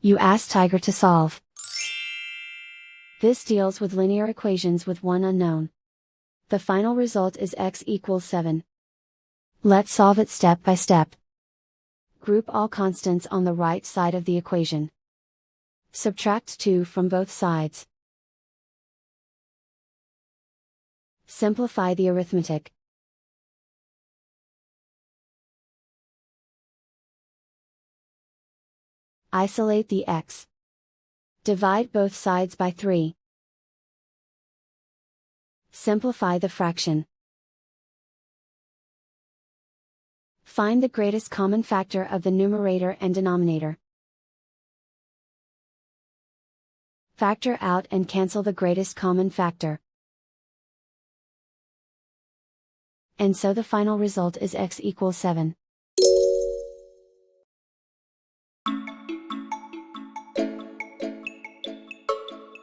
You ask Tiger to solve. This deals with linear equations with one unknown. The final result is x equals 7. Let's solve it step by step. Group all constants on the right side of the equation. Subtract 2 from both sides. Simplify the arithmetic. Isolate the x. Divide both sides by 3. Simplify the fraction. Find the greatest common factor of the numerator and denominator. Factor out and cancel the greatest common factor. And so the final result is x equals 7.